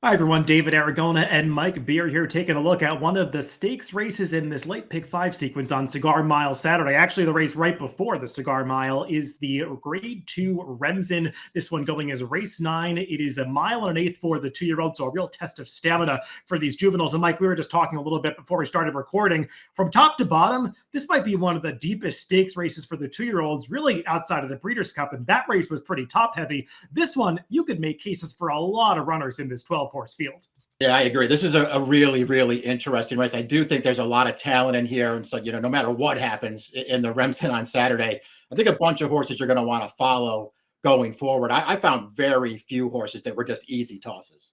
Hi everyone, David Aragona and Mike Beer here taking a look at one of the stakes races in this late pick 5 sequence on Cigar Mile Saturday. Actually, the race right before the Cigar Mile is the Grade 2 Remsen. This one going as race 9. It is a mile and an eighth for the 2-year-old, so a real test of stamina for these juveniles. And Mike, we were just talking a little bit before we started recording. From top to bottom, this might be one of the deepest stakes races for the 2-year-olds, really outside of the Breeders' Cup, and that race was pretty top heavy. This one, you could make cases for a lot of runners in this 12-horse field. Yeah, I agree. This is a really, really interesting race. I do think there's a lot of talent in here. And so, no matter what happens in the Remsen on Saturday, I think a bunch of horses you're going to want to follow going forward. I found very few horses that were just easy tosses.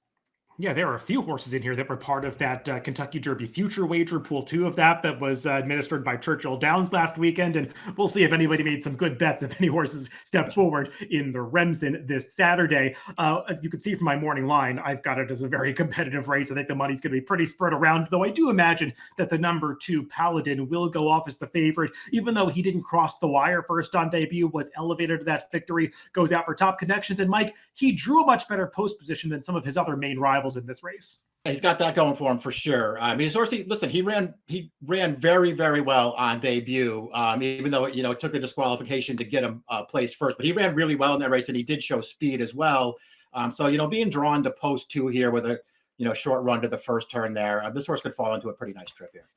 Yeah, there are a few horses in here that were part of that Kentucky Derby Future Wager, Pool 2 of that was administered by Churchill Downs last weekend. And we'll see if anybody made some good bets, if any horses step forward in the Remsen this Saturday. You can see from my morning line, I've got it as a very competitive race. I think the money's going to be pretty spread around, though I do imagine that the number 2 Paladin will go off as the favorite, even though he didn't cross the wire first on debut, was elevated to that victory, goes out for top connections. And Mike, he drew a much better post position than some of his other main rivals in this race. He's got that going for him for sure. I mean, his horse, listen, he ran very, very well on debut, even though, it took a disqualification to get him placed first, but he ran really well in that race and he did show speed as well. So, being drawn to post 2 here with a, short run to the first turn there, this horse could fall into a pretty nice trip here.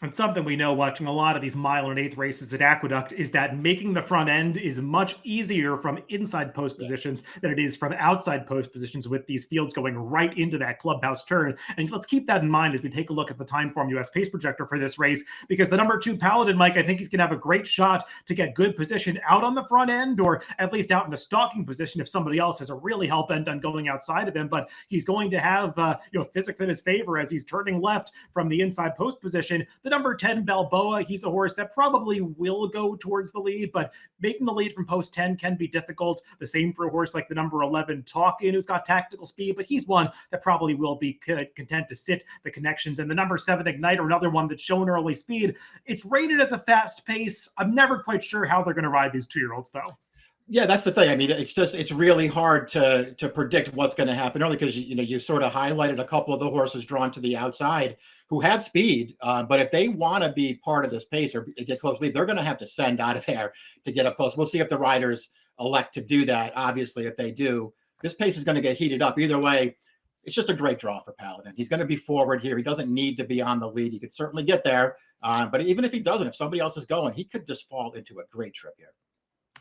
And something we know watching a lot of these mile and eighth races at Aqueduct is that making the front end is much easier from inside post positions than it is from outside post positions, with these fields going right into that clubhouse turn. And let's keep that in mind as we take a look at the Timeform US pace projector for this race, because the number 2 Paladin, Mike, I think he's going to have a great shot to get good position out on the front end, or at least out in a stalking position if somebody else has a really hell bent on going outside of him. But he's going to have physics in his favor as he's turning left from the inside post position. The number 10 Balboa, he's a horse that probably will go towards the lead, but making the lead from post 10 can be difficult. The same for a horse like the number 11 Talkin, who's got tactical speed, but he's one that probably will be content to sit the connections. And the number 7 Igniter, another one that's shown early speed. It's rated as a fast pace. I'm never quite sure how they're going to ride these 2-year-olds, though. Yeah, that's the thing. I mean, it's really hard to predict what's going to happen, only because you sort of highlighted a couple of the horses drawn to the outside who have speed, but if they want to be part of this pace or get close lead, they're going to have to send out of there to get up close. We'll see if the riders elect to do that. Obviously, if they do, this pace is going to get heated up. Either way, it's just a great draw for Paladin. He's going to be forward here. He doesn't need to be on the lead. He could certainly get there, but even if he doesn't, if somebody else is going, he could just fall into a great trip here.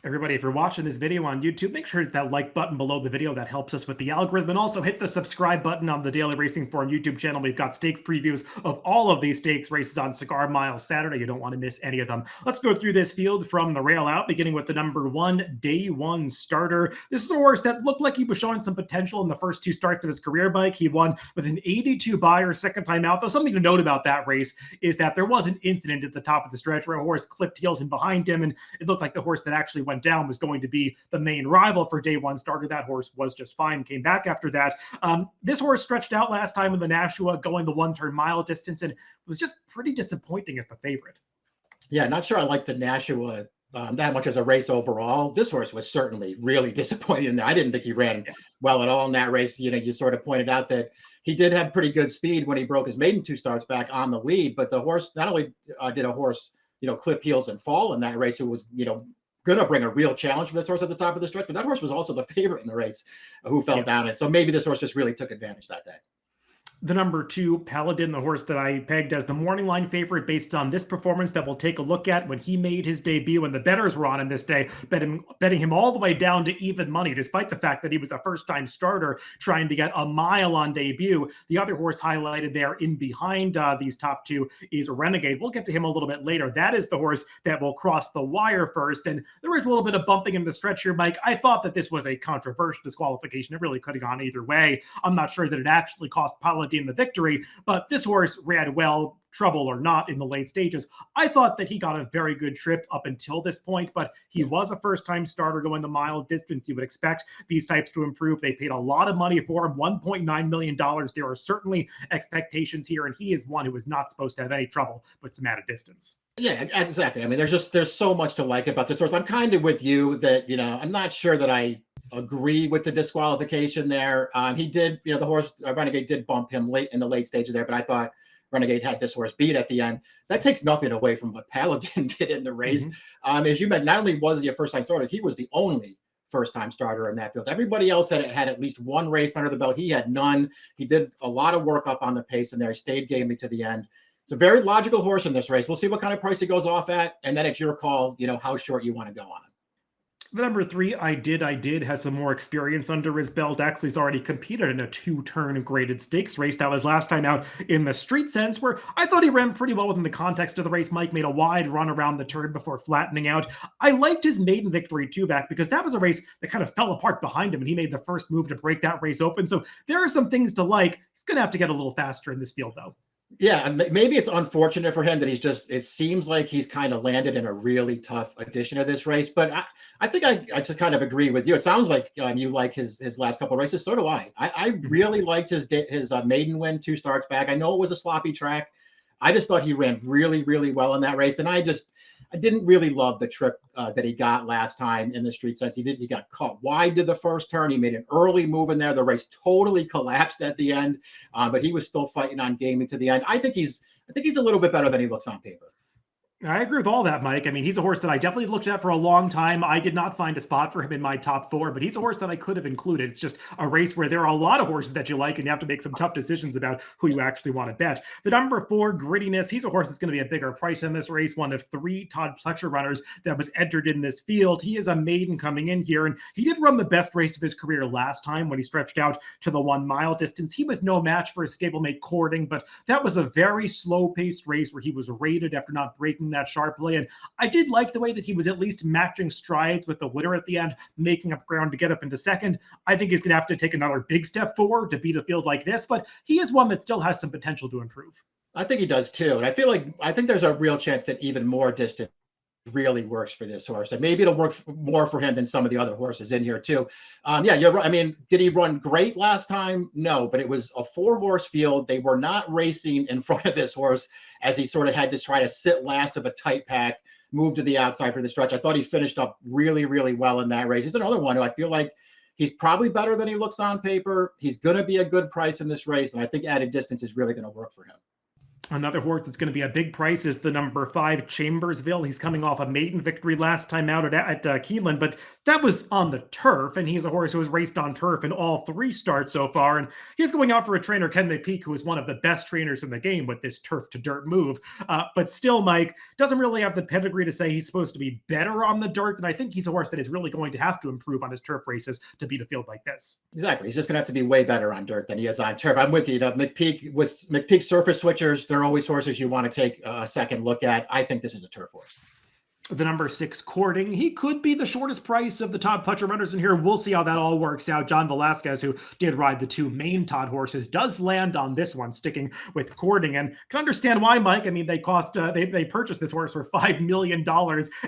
Everybody, if you're watching this video on YouTube, make sure to hit that like button below the video. That helps us with the algorithm. And also hit the subscribe button on the Daily Racing Form YouTube channel. We've got stakes previews of all of these stakes races on Cigar Mile Saturday. You don't want to miss any of them. Let's go through this field from the rail out, beginning with the number 1 Day 1 starter. This is a horse that looked like he was showing some potential in the first 2 starts of his career bike. He won with an 82 Beyer second time out. Though something to note about that race is that there was an incident at the top of the stretch where a horse clipped heels in behind him, and it looked like the horse that actually went down was going to be the main rival for Day 1 starter. That horse was just fine, came back after that. This horse stretched out last time in the Nashua, going the 1-turn mile distance, and was just pretty disappointing as the favorite. Yeah, not sure I like the Nashua that much as a race overall. This horse was certainly really disappointing in there. I didn't think he ran well at all in that race. You sort of pointed out that he did have pretty good speed when he broke his maiden 2 starts back on the lead, but the horse, not only did a horse, clip heels and fall in that race, who was, going to bring a real challenge for this horse at the top of the stretch, but that horse was also the favorite in the race who fell down. And so maybe this horse just really took advantage that day. The number 2 Paladin, the horse that I pegged as the morning line favorite based on this performance that we'll take a look at when he made his debut and the bettors were on him this day, betting him all the way down to even money, despite the fact that he was a first-time starter trying to get a mile on debut. The other horse highlighted there in behind these top 2 is Renegade. We'll get to him a little bit later. That is the horse that will cross the wire first, and there was a little bit of bumping in the stretch here, Mike. I thought that this was a controversial disqualification. It really could have gone either way. I'm not sure that it actually cost Paladin the victory, but this horse ran well, trouble or not, in the late stages. I thought that he got a very good trip up until this point, but he was a first-time starter going the mile distance. You would expect these types to improve. They paid a lot of money for him, $1.9 million. There are certainly expectations here, and he is one who is not supposed to have any trouble with some added distance. Yeah, exactly. I mean, there's so much to like about this horse. I'm kind of with you that, I'm not sure that I agree with the disqualification there. He did, the horse Renegade did bump him late in the late stages there, but I thought Renegade had this horse beat at the end. That takes nothing away from what Paladin did in the race. As you mentioned, not only was he a first-time starter, he was the only first-time starter in that field. Everybody else had at least one race under the belt. He had none. He did a lot of work up on the pace in there. He stayed gamely to the end. It's a very logical horse in this race. We'll see what kind of price he goes off at, and then it's your call, how short you want to go on him. The number 3, I did, has some more experience under his belt. Actually, he's already competed in a 2-turn graded stakes race. That was last time out in the street sense, where I thought he ran pretty well within the context of the race. Mike made a wide run around the turn before flattening out. I liked his maiden victory too back, because that was a race that kind of fell apart behind him, and he made the first move to break that race open. So there are some things to like. He's going to have to get a little faster in this field, though. Yeah, and maybe it's unfortunate for him that it seems like he's kind of landed in a really tough edition of this race. But I think I just kind of agree with you. It sounds like you like his last couple of races. So do I. I really liked his maiden win 2 starts back. I know it was a sloppy track. I just thought he ran really, really well in that race. And I didn't really love the trip that he got last time in the street sense. He got caught wide to the first turn. He made an early move in there. The race totally collapsed at the end, but he was still fighting on gaming to the end. I think he's a little bit better than he looks on paper. I agree with all that, Mike. I mean, he's a horse that I definitely looked at for a long time. I did not find a spot for him in my top 4, but he's a horse that I could have included. It's just a race where there are a lot of horses that you like, and you have to make some tough decisions about who you actually want to bet. The number 4, Grittiness, he's a horse that's going to be a bigger price in this race, one of 3 Todd Pletcher runners that was entered in this field. He is a maiden coming in here, and he did run the best race of his career last time when he stretched out to the 1-mile distance. He was no match for his stablemate Courting, but that was a very slow-paced race where he was rated after not breaking that sharply, and I did like the way that he was at least matching strides with the winner at the end, making up ground to get up into second. I think he's going to have to take another big step forward to beat a field like this, but he is one that still has some potential to improve. I think he does too. And I think there's a real chance that even more distance really works for this horse. And maybe it'll work more for him than some of the other horses in here too. Yeah, you're right. I mean, did he run great last time? No, but it was a 4-horse field. They were not racing in front of this horse as he sort of had to try to sit last of a tight pack, move to the outside for the stretch. I thought he finished up really, really well in that race. He's another one who I feel like he's probably better than he looks on paper. He's going to be a good price in this race. And I think added distance is really going to work for him. Another horse that's going to be a big price is the number 5, Chambersville. He's coming off a maiden victory last time out at Keeneland, but that was on the turf, and he's a horse who has raced on turf in all 3 starts so far, and he's going out for a trainer, Ken McPeak, who is one of the best trainers in the game with this turf-to-dirt move. But still, Mike doesn't really have the pedigree to say he's supposed to be better on the dirt, and I think he's a horse that is really going to have to improve on his turf races to beat a field like this. Exactly. He's just going to have to be way better on dirt than he is on turf. I'm with you. McPeak, with McPeak surface switchers, they're always horses you want to take a second look at. I think this is a turf horse. The number 6, Courting. He could be the shortest price of the Todd Pletcher runners in here. We'll see how that all works out. John Velasquez, who did ride the 2 main Todd horses, does land on this one, sticking with Courting, and can understand why, Mike. I mean, they purchased this horse for $5 million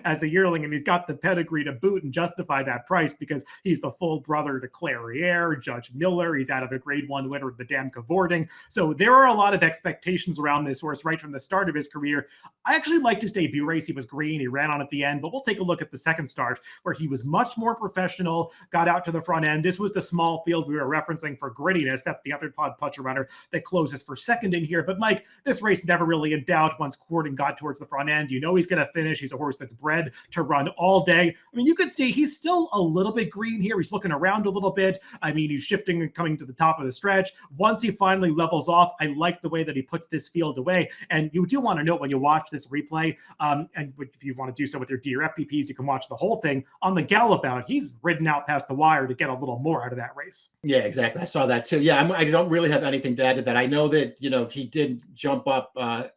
as a yearling, and he's got the pedigree to boot and justify that price because he's the full brother to Clairiere, Judge Miller. He's out of a Grade 1 winner of the Dam Cavorting. So there are a lot of expectations around this horse right from the start of his career. I actually liked his debut race. He was green. He ran on at the end, but we'll take a look at the second start where he was much more professional, got out to the front end. This was the small field we were referencing for Grittiness. That's the other Todd Pletcher runner that closes for second in here. But Mike, this race never really in doubt once Courting got towards the front end. You know he's going to finish. He's a horse that's bred to run all day. I mean, you could see he's still a little bit green here. He's looking around a little bit. I mean, he's shifting and coming to the top of the stretch. Once he finally levels off, I like the way that he puts this field away. And you do want to note when you watch this replay, and if you want to do so with your DRFTVs, you can watch the whole thing. On the gallop out, he's ridden out past the wire to get a little more out of that race. Yeah, exactly. I saw that too. Yeah, I don't really have anything to add to that. I know that, he did jump up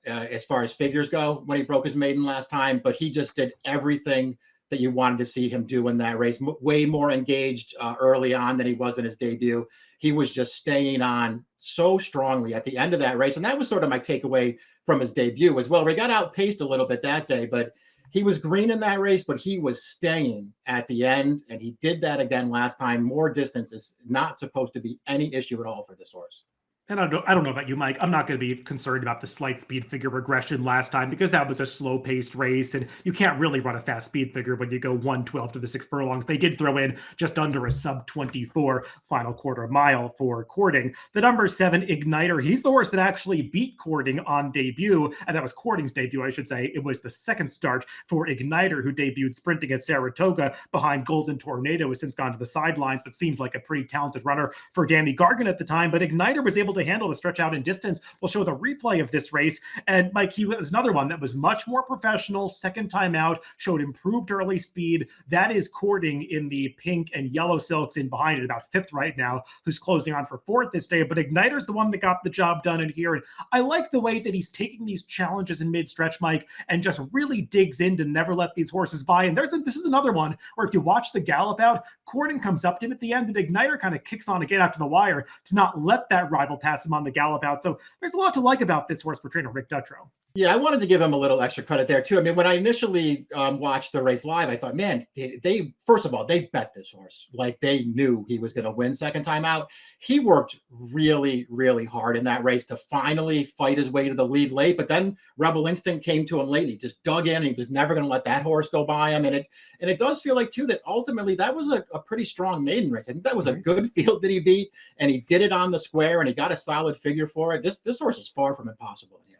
as far as figures go when he broke his maiden last time, but he just did everything that you wanted to see him do in that race. Way more engaged early on than he was in his debut. He was just staying on so strongly at the end of that race. And that was sort of my takeaway from his debut as well. We got outpaced a little bit that day, but he was green in that race, but he was staying at the end, and he did that again last time. More distance is not supposed to be any issue at all for this horse. And I don't know about you, Mike. I'm not going to be concerned about the slight speed figure regression last time because that was a slow paced race. And you can't really run a fast speed figure when you go 112 to the 6 furlongs. They did throw in just under a sub 24 final quarter mile for Courting. The number 7 Igniter, he's the horse that actually beat Courting on debut. And that was Courting's debut, I should say. It was the second start for Igniter, who debuted sprinting at Saratoga behind Golden Tornado, who has since gone to the sidelines, but seemed like a pretty talented runner for Danny Gargan at the time. But Igniter was able to handle the stretch out in distance. We'll show the replay of this race. And Mike, he was another one that was much more professional, second time out, showed improved early speed. That is Courting in the pink and yellow silks in behind it, about 5th right now, who's closing on for 4th this day. But Igniter's the one that got the job done in here. And I like the way that he's taking these challenges in mid-stretch, Mike, and just really digs in to never let these horses by. And this is another one where if you watch the gallop out, Courting comes up to him at the end, and Igniter kind of kicks on again after the wire to not let that rival pass him on the gallop out. So there's a lot to like about this horse for trainer Rick Dutrow. Yeah, I wanted to give him a little extra credit there too. I mean, when I initially watched the race live, I thought, man, they first of all, they bet this horse like they knew he was going to win second time out. He worked really, really hard in that race to finally fight his way to the lead late, but then Rebel Instinct came to him late. And he just dug in, and he was never going to let that horse go by him. And it does feel like too that ultimately that was a pretty strong maiden race. I think that was a good field that he beat, and he did it on the square, and he got a solid figure for it. This horse is far from impossible here.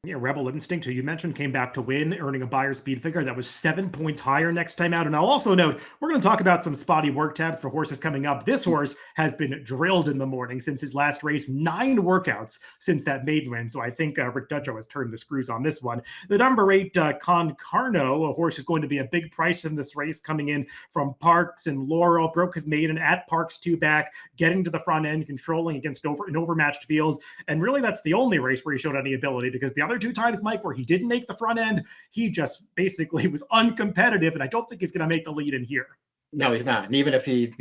Yeah, Rebel Instinct, who you mentioned, came back to win, earning a Beyer speed figure that was 7 points higher next time out. And I'll also note, we're going to talk about some spotty work tabs for horses coming up. This horse has been drilled in the morning since his last race, 9 workouts since that maiden win. So I think Rick Dutrow has turned the screws on this one. The number 8, Concarno, a horse who's going to be a big price in this race, coming in from Parks and Laurel, broke his maiden at Parks 2 back, getting to the front end, controlling against an overmatched field. And really, that's the only race where he showed any ability, because the other 2 times, Mike, where he didn't make the front end, he just basically was uncompetitive, and I don't think he's going to make the lead in here. No, he's not. And even if he,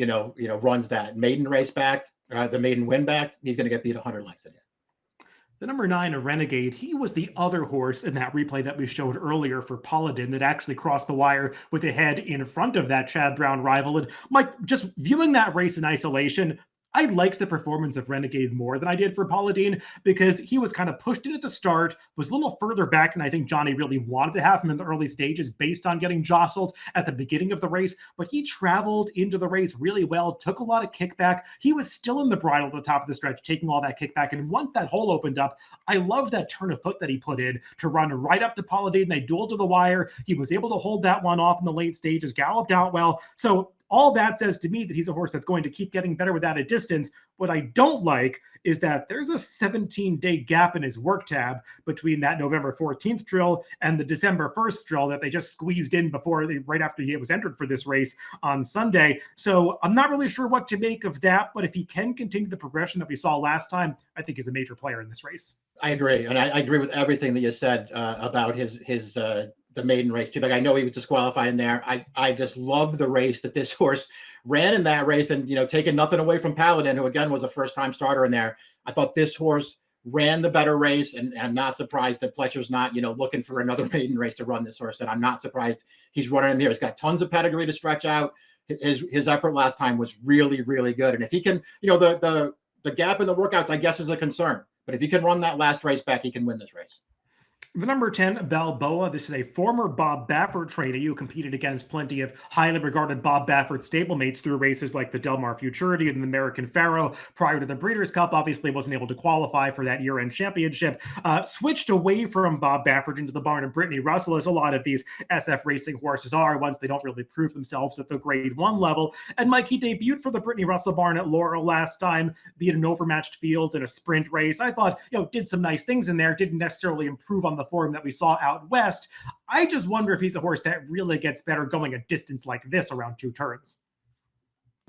runs that maiden race back, the maiden win back, he's going to get beat 100 lengths in it. The number 9, a Renegade, he was the other horse in that replay that we showed earlier for Paladin that actually crossed the wire with a head in front of that Chad Brown rival. And Mike, just viewing that race in isolation, I liked the performance of Renegade more than I did for Paladin, because he was kind of pushed in at the start, was a little further back than I think Johnny really wanted to have him in the early stages based on getting jostled at the beginning of the race. But he traveled into the race really well, took a lot of kickback. He was still in the bridle at the top of the stretch, taking all that kickback. And once that hole opened up, I loved that turn of foot that he put in to run right up to Paladin. They dueled to the wire. He was able to hold that one off in the late stages, galloped out well. So all that says to me that he's a horse that's going to keep getting better without a distance. What I don't like is that there's a 17-day gap in his work tab between that November 14th drill and the December 1st drill that they just squeezed in right after he was entered for this race on Sunday. So I'm not really sure what to make of that, but if he can continue the progression that we saw last time, I think he's a major player in this race. I agree. And I agree with everything that you said about the maiden race too. Like, I know he was disqualified in there. I just love the race that this horse ran in that race, and taking nothing away from Paladin, who again was a first-time starter in there. I thought this horse ran the better race, and I'm not surprised that Pletcher's not looking for another maiden race to run this horse. And I'm not surprised he's running in here. He's got tons of pedigree to stretch out. His effort last time was really, really good. And if he can, the gap in the workouts, I guess, is a concern. But if he can run that last race back, he can win this race. The number 10, Balboa. This is a former Bob Baffert trainee who competed against plenty of highly regarded Bob Baffert stablemates through races like the Del Mar Futurity and the American Pharaoh. Prior to the Breeders' Cup, obviously wasn't able to qualify for that year-end championship. Switched away from Bob Baffert into the barn of Brittany Russell, as a lot of these SF racing horses are once they don't really prove themselves at the grade 1 level. And Mike, he debuted for the Brittany Russell barn at Laurel last time, beat an overmatched field in a sprint race. I thought, did some nice things in there, didn't necessarily improve on the form that we saw out west. I just wonder if he's a horse that really gets better going a distance like this around 2 turns.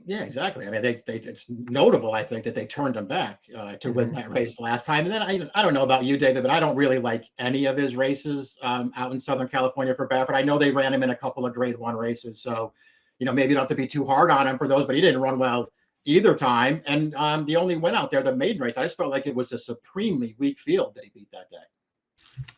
Yeah, exactly. I mean, it's notable, I think, that they turned him back to win that race last time. And then I don't know about you, David, but I don't really like any of his races out in Southern California for Baffert. I know they ran him in a couple of grade 1 races, so maybe you don't have to be too hard on him for those, but he didn't run well either time. And the only win out there, the maiden race, I just felt like it was a supremely weak field that he beat that day.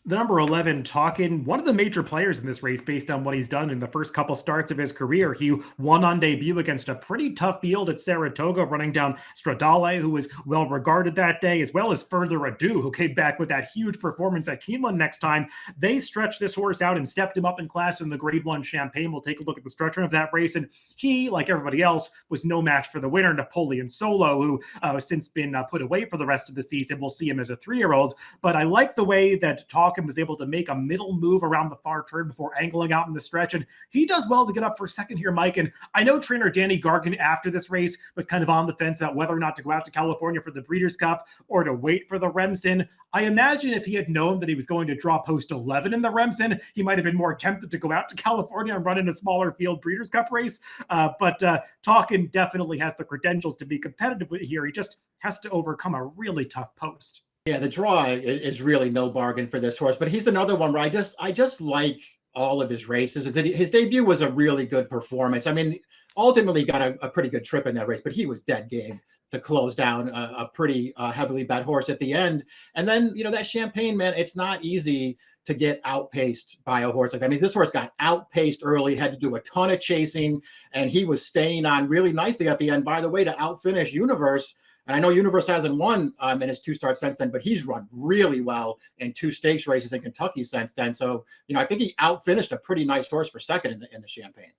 The number 11, Talkin, one of the major players in this race based on what he's done in the first couple starts of his career. He won on debut against a pretty tough field at Saratoga, running down Stradale, who was well regarded that day, as well as Further Ado, who came back with that huge performance at Keeneland next time. They stretched this horse out and stepped him up in class in the Grade 1 Champagne. We'll take a look at the structure of that race, and he, like everybody else, was no match for the winner, Napoleon Solo, who has since been put away for the rest of the season. We'll see him as a 3-year-old, but I like the way that Talkin was able to make a middle move around the far turn before angling out in the stretch, and he does well to get up for second here, Mike. And I know trainer Danny Gargan after this race was kind of on the fence about whether or not to go out to California for the Breeders' Cup or to wait for the Remsen. I imagine if he had known that he was going to draw post 11 in the Remsen, he might have been more tempted to go out to California and run in a smaller field Breeders' Cup race. But Talkin definitely has the credentials to be competitive here. He just has to overcome a really tough post. Yeah, the draw is really no bargain for this horse, but he's another one where I just like all of his races. Is that his debut was a really good performance. I mean, ultimately got a pretty good trip in that race, but he was dead game to close down a pretty heavily bet horse at the end. And then, that Champagne, man, it's not easy to get outpaced by a horse like that. I mean, this horse got outpaced early, had to do a ton of chasing, and he was staying on really nicely at the end, by the way, to outfinish Universe. And I know Universe hasn't won in his 2 starts since then, but he's run really well in 2 stakes races in Kentucky since then. So, I think he outfinished a pretty nice horse for second in the Champagne.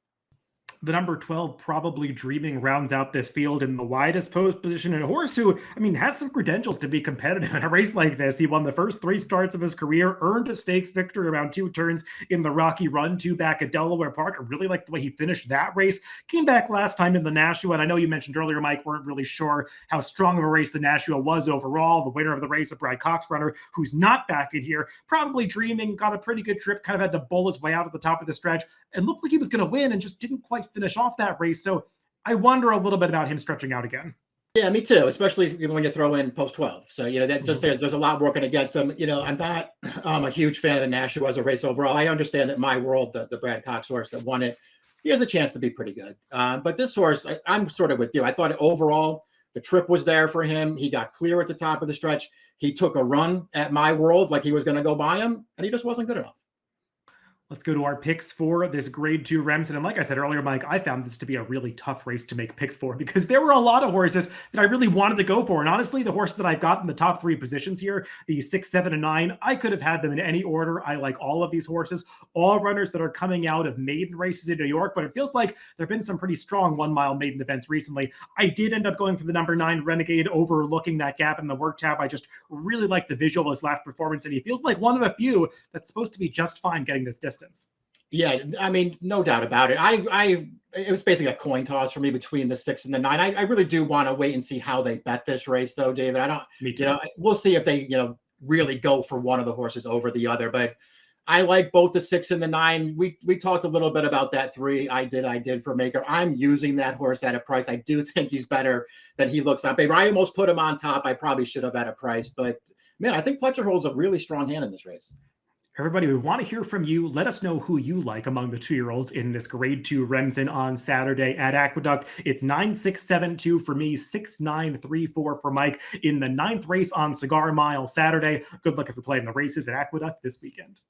The number 12, Probably Dreaming, rounds out this field in the widest post position, and a horse who, has some credentials to be competitive in a race like this. He won the first 3 starts of his career, earned a stakes victory around 2 turns in the Rocky Run 2 back at Delaware Park. I really like the way he finished that race. Came back last time in the Nashua, and I know you mentioned earlier, Mike, weren't really sure how strong of a race the Nashua was overall. The winner of the race, a Brad Cox runner, who's not back in here. Probably Dreaming got a pretty good trip, kind of had to bull his way out at the top of the stretch, and looked like he was going to win and just didn't quite finish off that race. So I wonder a little bit about him stretching out again. Yeah, me too, especially when you throw in post 12. So, that just there's a lot working against him. I'm not a huge fan of the Nashua as a race overall. I understand that My World, the Brad Cox horse that won it, he has a chance to be pretty good. But this horse, I'm sort of with you. I thought overall the trip was there for him. He got clear at the top of the stretch. He took a run at My World like he was going to go by him, and he just wasn't good enough. Let's go to our picks for this Grade 2 Remsen. And like I said earlier, Mike, I found this to be a really tough race to make picks for because there were a lot of horses that I really wanted to go for. And honestly, the horse that I've got in the top 3 positions here, the 6, 7, and 9, I could have had them in any order. I like all of these horses, all runners that are coming out of maiden races in New York, but it feels like there have been some pretty strong 1-mile maiden events recently. I did end up going for the number 9 Renegade, overlooking that gap in the work tab. I just really like the visual of his last performance, and he feels like one of a few that's supposed to be just fine getting this distance. Yeah, no doubt about it. It was basically a coin toss for me between the 6 and the 9. I really do want to wait and see how they bet this race, though, David. Me too. We'll see if they, really go for one of the horses over the other. But I like both the 6 and the 9. We talked a little bit about that 3. I did for Maker. I'm using that horse at a price. I do think he's better than he looks on paper. I almost put him on top. I probably should have at a price, but man, I think Pletcher holds a really strong hand in this race. Everybody, we want to hear from you. Let us know who you like among the 2-year-olds in this Grade 2 Remsen on Saturday at Aqueduct. It's 9-6-7-2 for me, 6-9-3-4 for Mike in the 9th race on Cigar Mile Saturday. Good luck if you're playing the races at Aqueduct this weekend.